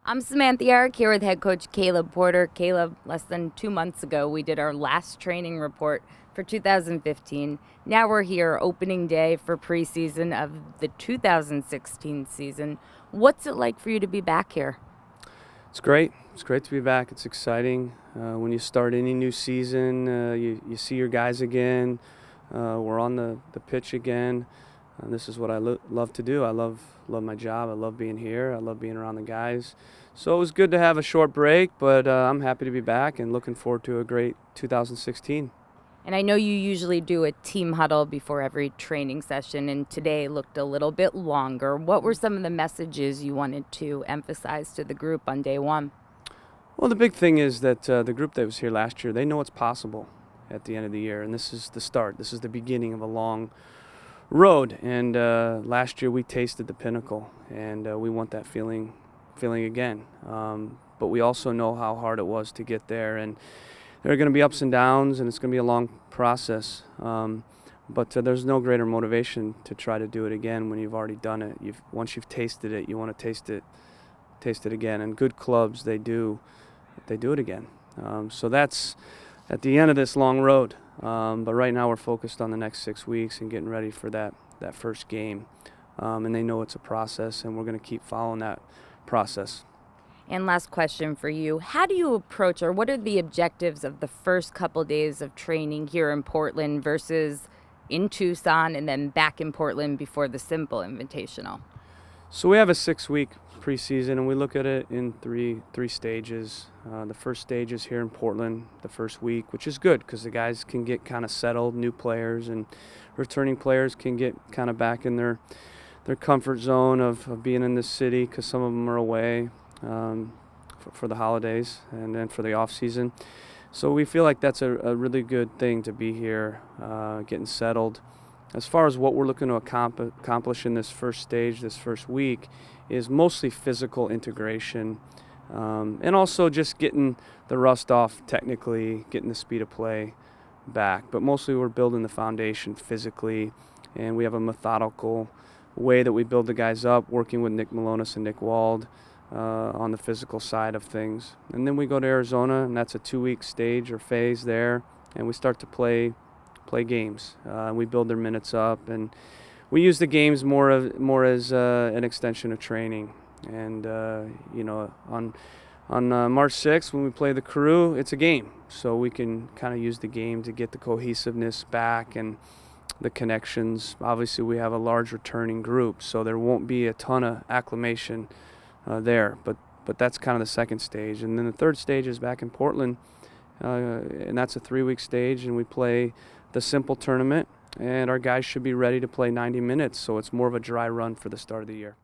I'm Samantha Yarrick here with head coach Caleb Porter. Caleb, less than 2 months ago, we did our last training report for 2015. Now we're here, opening day for preseason of the 2016 season. What's it like for you to be back here? It's great. It's great to be back. It's exciting. When you start any new season, you see your guys again. We're on the pitch again. This is what I love to do. I love my job. I love being here. I love being around the guys. So it was good to have a short break, but I'm happy to be back and looking forward to a great 2016. And I know you usually do a team huddle before every training session, and today looked a little bit longer. What were some of the messages you wanted to emphasize to the group on day one? Well, the big thing is that the group that was here last year, they know it's possible at the end of the year, and this is the start. This is the beginning of a long road, and last year we tasted the pinnacle, and we want that feeling again. But we also know how hard it was to get there, and there are going to be ups and downs, and it's going to be a long process. But there's no greater motivation to try to do it again when you've already done it. Once you've tasted it, you want to taste it again. And good clubs, they do it again. So that's at the end of this long road. But right now we're focused on the next 6 weeks and getting ready for that first game. And they know it's a process, and we're going to keep following that process. And last question for you. How do you approach, or what are the objectives of the first couple days of training here in Portland versus in Tucson and then back in Portland before the Simple Invitational? So we have a 6-week preseason, and we look at it in three stages. The first stage is here in Portland, the first week, which is good because the guys can get kind of settled, new players, and returning players can get kind of back in their comfort zone of being in this city because some of them are away for the holidays and then for the off season. So we feel like that's a really good thing to be here, getting settled. As far as what we're looking to accomplish in this first stage, this first week, is mostly physical integration, and also just getting the rust off technically, getting the speed of play back. But mostly we're building the foundation physically, and we have a methodical way that we build the guys up, working with Nick Malonis and Nick Wald on the physical side of things. And then we go to Arizona, and that's a 2-week stage or phase there, and we start to play games. We build their minutes up, and we use the games more as an extension of training. And on March 6th when we play the Crew, it's a game, so we can kind of use the game to get the cohesiveness back and the connections. Obviously, we have a large returning group, so there won't be a ton of acclimation there. But that's kind of the second stage, and then the third stage is back in Portland, and that's a 3-week stage, and we play the Simple tournament, and our guys should be ready to play 90 minutes, so it's more of a dry run for the start of the year.